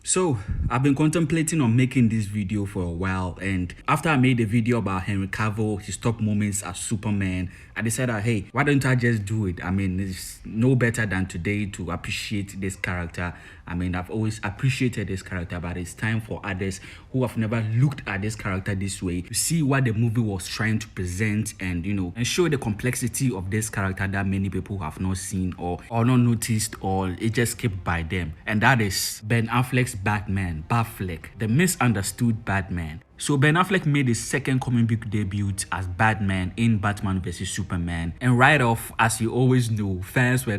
So, I've been contemplating on making this video for a while, and after I made a video about Henry Cavill, his top moments as Superman, I decided, hey, why don't I just do it? I mean, it's no better than today to appreciate this character. I mean, I've always appreciated this character, but it's time for others who have never looked at this character this way to see what the movie was trying to present and, and show the complexity of this character that many people have not seen or not noticed, or it just skipped by them. And that is Ben Affleck's Batman, Batfleck, the misunderstood Batman. So Ben Affleck made his second comic book debut as Batman in Batman vs Superman, and right off, as you always know, fans were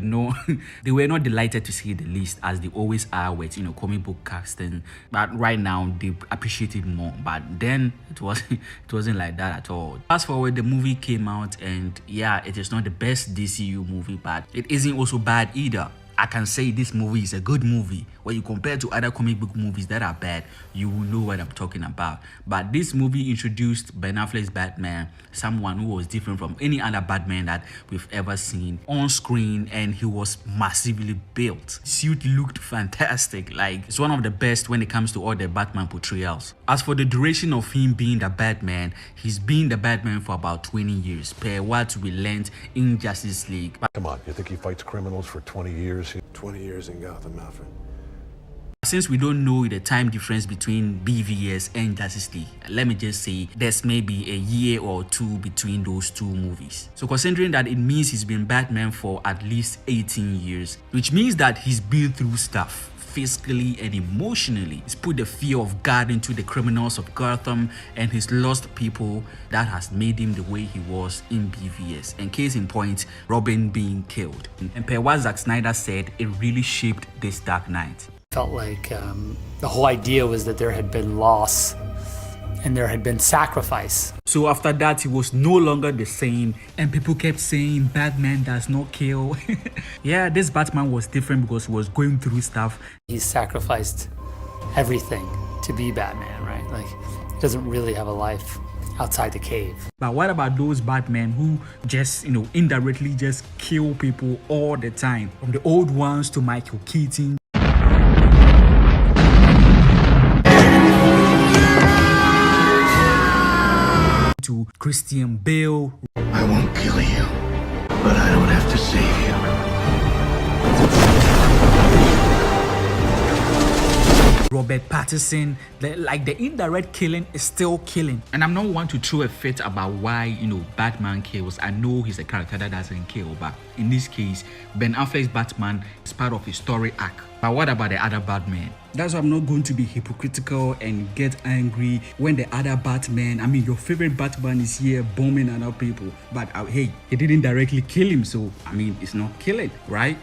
they were not delighted to see the least, as they always are with comic book casting. But right now they appreciate it more. But then it wasn't like that at all. Fast forward, the movie came out, and yeah, it is not the best DCU movie, but it isn't also bad either. I can say this movie is a good movie. When you compare to other comic book movies that are bad, you will know what I'm talking about. But this movie introduced Ben Affleck's Batman, someone who was different from any other Batman that we've ever seen on screen, and he was massively built. His suit looked fantastic. Like, it's one of the best when it comes to all the Batman portrayals. As for the duration of him being the Batman, he's been the Batman for about 20 years, per what we learned in Justice League. Come on, you think he fights criminals for 20 years? 20 years in Gotham, Alfred. Since we don't know the time difference between BVS and Justice League, let me just say there's maybe a year or two between those two movies. So considering that, it means he's been Batman for at least 18 years, which means that he's been through stuff physically and emotionally. He's put the fear of God into the criminals of Gotham, and he's lost people that has made him the way he was in BVS. And case in point, Robin being killed. And per what Zack Snyder said, it really shaped this Dark Knight. Felt like the whole idea was that there had been loss and there had been sacrifice. So after that, he was no longer the same, and people kept saying Batman does not kill. Yeah, this Batman was different because he was going through stuff. He sacrificed everything to be Batman, right? Like, he doesn't really have a life outside the cave. But what about those Batmen who just, indirectly just kill people all the time? From the old ones to Michael Keaton, to Christian Bale. I won't kill you, but I don't have to save you. Robert Pattinson, the indirect killing is still killing. And I'm not one to throw a fit about why, Batman kills. I know he's a character that doesn't kill, but in this case, Ben Affleck's Batman is part of his story arc. But what about the other Batman? That's why I'm not going to be hypocritical and get angry when the other Batman, your favorite Batman is here bombing other people. But hey, he didn't directly kill him, so it's not killing, right?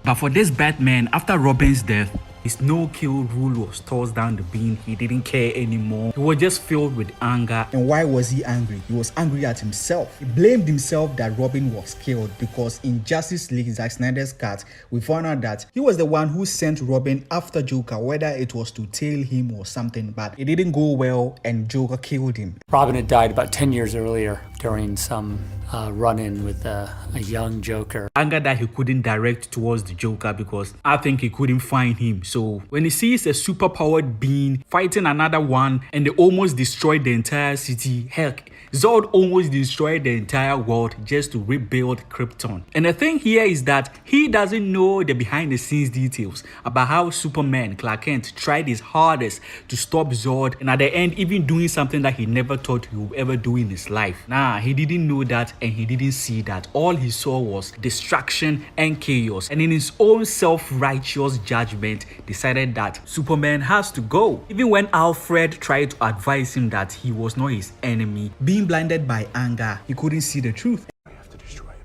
But for this Batman, after Robin's death, his no-kill rule was tossed down the bin. He didn't care anymore. He was just filled with anger. And why was he angry? He was angry at himself. He blamed himself that Robin was killed because in Justice League, Zack Snyder's cut, we found out that he was the one who sent Robin after Joker, whether it was to tail him or something, but it didn't go well and Joker killed him. Robin had died about 10 years earlier during some run-in with a young Joker. Anger that he couldn't direct towards the Joker because I think he couldn't find him. So when he sees a super-powered being fighting another one and they almost destroyed the entire city, heck, Zod almost destroyed the entire world just to rebuild Krypton. And the thing here is that he doesn't know the behind-the-scenes details about how Superman, Clark Kent, tried his hardest to stop Zod, and at the end even doing something that he never thought he would ever do in his life. Nah, he didn't know that, and he didn't see that. All he saw was destruction and chaos, and in his own self-righteous judgment decided that Superman has to go. Even when Alfred tried to advise him that he was not his enemy, being blinded by anger, he couldn't see the truth. We have to destroy him,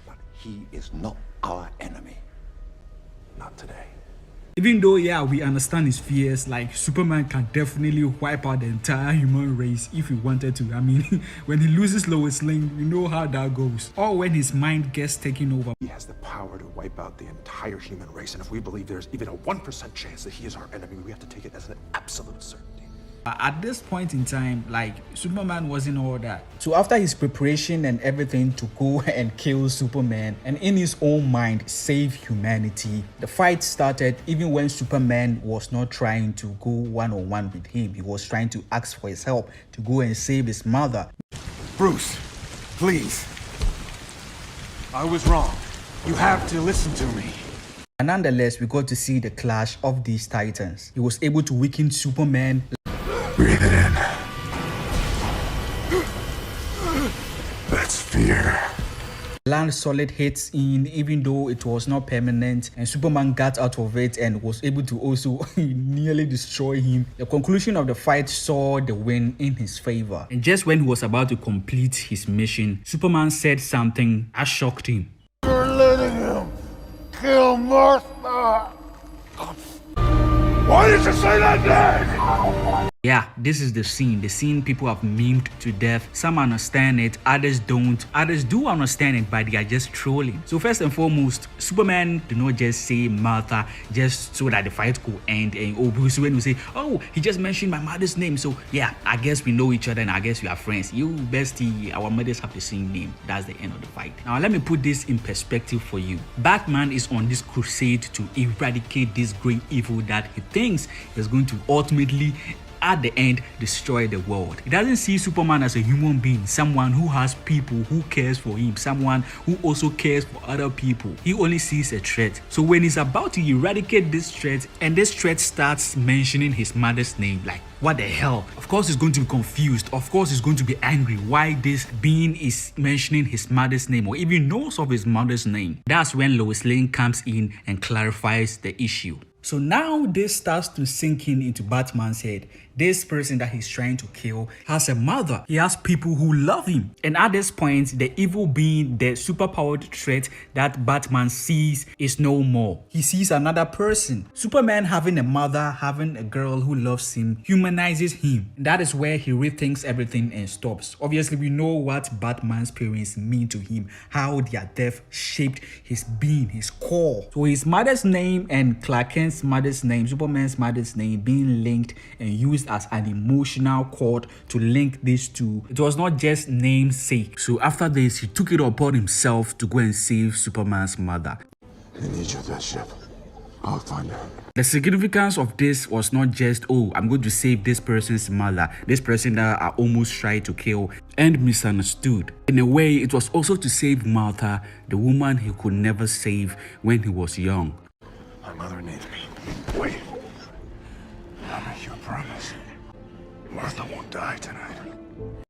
but he is not our enemy. Not today. Even though, yeah, we understand his fears, like Superman can definitely wipe out the entire human race if he wanted to. When he loses Lois Lane, you know how that goes. Or when his mind gets taken over. He has the power to wipe out the entire human race, and if we believe there's even a 1% chance that he is our enemy, we have to take it as an absolute certainty. At this point in time, like, Superman wasn't all that. So after his preparation and everything to go and kill Superman and in his own mind save humanity, the fight started even when Superman was not trying to go one-on-one with him. He was trying to ask for his help to go and save his mother. Bruce, please. I was wrong. You have to listen to me. And nonetheless, we got to see the clash of these titans. He was able to weaken Superman. Breathe it in. That's fear. Land solid hits in, even though it was not permanent, and Superman got out of it and was able to also nearly destroy him. The conclusion of the fight saw the win in his favor. And just when he was about to complete his mission, Superman said something that shocked him. You're letting him kill Martha. Why did you say that name? Yeah, this is the scene people have memed to death. Some understand it, others don't. Others do understand it, but they are just trolling. So first and foremost, Superman do not just say Martha just so that the fight could end. And Bruce Wayne will say, oh, he just mentioned my mother's name, so yeah, I guess we know each other and I guess we are friends. You bestie, our mothers have the same name. That's the end of the fight. Now let me put this in perspective for you. Batman is on this crusade to eradicate this great evil that he thinks is going to ultimately, at the end, destroy the world. He doesn't see Superman as a human being, someone who has people who cares for him, someone who also cares for other people. He only sees a threat. So when he's about to eradicate this threat and this threat starts mentioning his mother's name, like, what the hell? Of course he's going to be confused. Of course he's going to be angry why this being is mentioning his mother's name or even knows of his mother's name. That's when Lois Lane comes in and clarifies the issue. So now this starts to sink into Batman's head. This person that he's trying to kill has a mother. He has people who love him. And at this point, the evil being, the superpowered threat that Batman sees is no more. He sees another person. Superman having a mother, having a girl who loves him, humanizes him. That is where he rethinks everything and stops. Obviously, we know what Batman's parents mean to him, how their death shaped his being, his core. So his mother's name and Clark Kent's mother's name, Superman's mother's name being linked and used as an emotional cord to link these two. It was not just namesake. So after this, he took it upon himself to go and save Superman's mother. I need you at that ship. I'll find her. The significance of this was not just, oh, I'm going to save this person's mother, this person that I almost tried to kill and misunderstood. In a way, it was also to save Martha, the woman he could never save when he was young. My mother needs me. Wait. I'll make you a promise. Martha won't die tonight.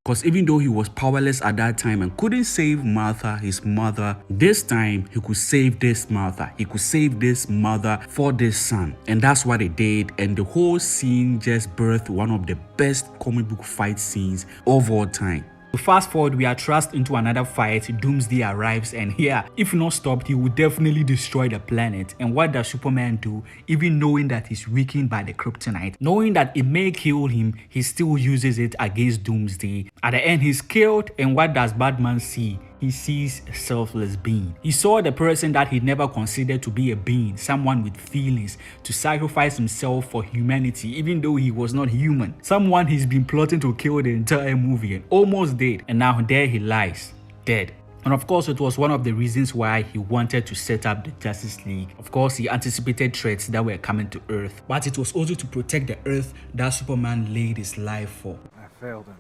Because even though he was powerless at that time and couldn't save Martha, his mother, this time he could save this Martha. He could save this mother for this son. And that's what he did. And the whole scene just birthed one of the best comic book fight scenes of all time. Fast forward, we are thrust into another fight. Doomsday arrives, and here, if not stopped, he will definitely destroy the planet. And what does Superman do? Even knowing that he's weakened by the kryptonite, knowing that it may kill him, he still uses it against Doomsday. At the end, he's killed, and what does Batman see? He sees a selfless being. He saw the person that he never considered to be a being, someone with feelings, to sacrifice himself for humanity, even though he was not human. Someone he's been plotting to kill the entire movie and almost did. And now there he lies, dead. And of course, it was one of the reasons why he wanted to set up the Justice League. Of course, he anticipated threats that were coming to Earth, but it was also to protect the Earth that Superman laid his life for. I failed him.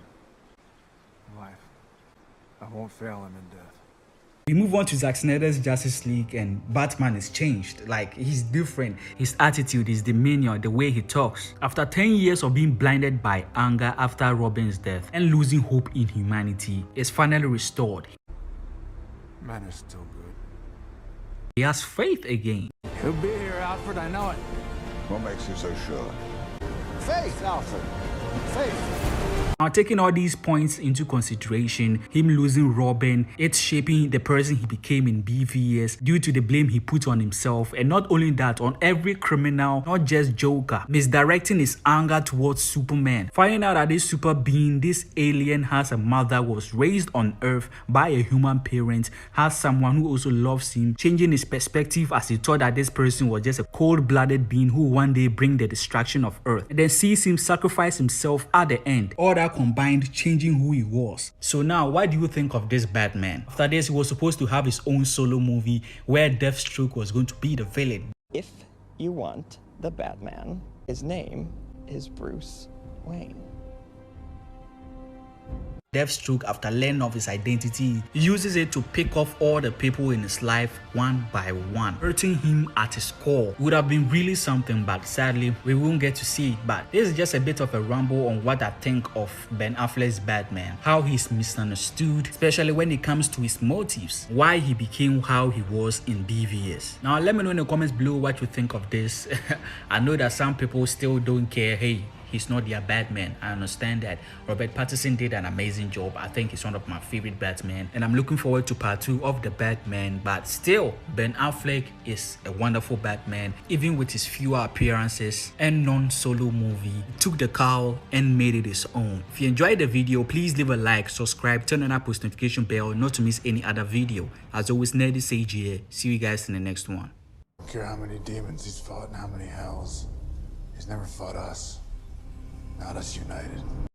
Life. I won't fail him in death. We move on to Zack Snyder's Justice League, and Batman is changed. Like, he's different. His attitude, his demeanor, the way he talks. After 10 years of being blinded by anger after Robin's death and losing hope in humanity, is finally restored. Man is still good. He has faith again. He'll be here, Alfred, I know it. What makes you so sure? Faith, Alfred. Faith. Now, taking all these points into consideration, him losing Robin, it's shaping the person he became in BVS due to the blame he put on himself, and not only that, on every criminal, not just Joker, misdirecting his anger towards Superman, finding out that this super being, this alien, has a mother, was raised on Earth by a human parent, has someone who also loves him, changing his perspective as he thought that this person was just a cold-blooded being who one day bring the destruction of Earth, and then sees him sacrifice himself at the end. All that combined changing who he was. So now, what do you think of this Batman? After this, he was supposed to have his own solo movie where Deathstroke was going to be the villain. If you want the Batman, his name is Bruce Wayne. Deathstroke, after learning of his identity, uses it to pick off all the people in his life one by one, hurting him at his core. It would have been really something, but sadly we won't get to see it. But this is just a bit of a ramble on what I think of Ben Affleck's Batman, how he's misunderstood, especially when it comes to his motives, why he became how he was in BVS. Now let me know in the comments below what you think of this. I know that some people still don't care. Hey, he's not their Batman. I understand that. Robert Pattinson did an amazing job. I think he's one of my favorite Batman, and I'm looking forward to part 2 of the Batman. But still, Ben Affleck is a wonderful Batman, even with his fewer appearances and non-solo movie. He took the cowl and made it his own. If you enjoyed the video, please leave a like, subscribe, turn on that post notification bell not to miss any other video. As always, Nerdy Sage here. See you guys in the next one. I don't care how many demons he's fought and how many hells. He's never fought us. Not us united.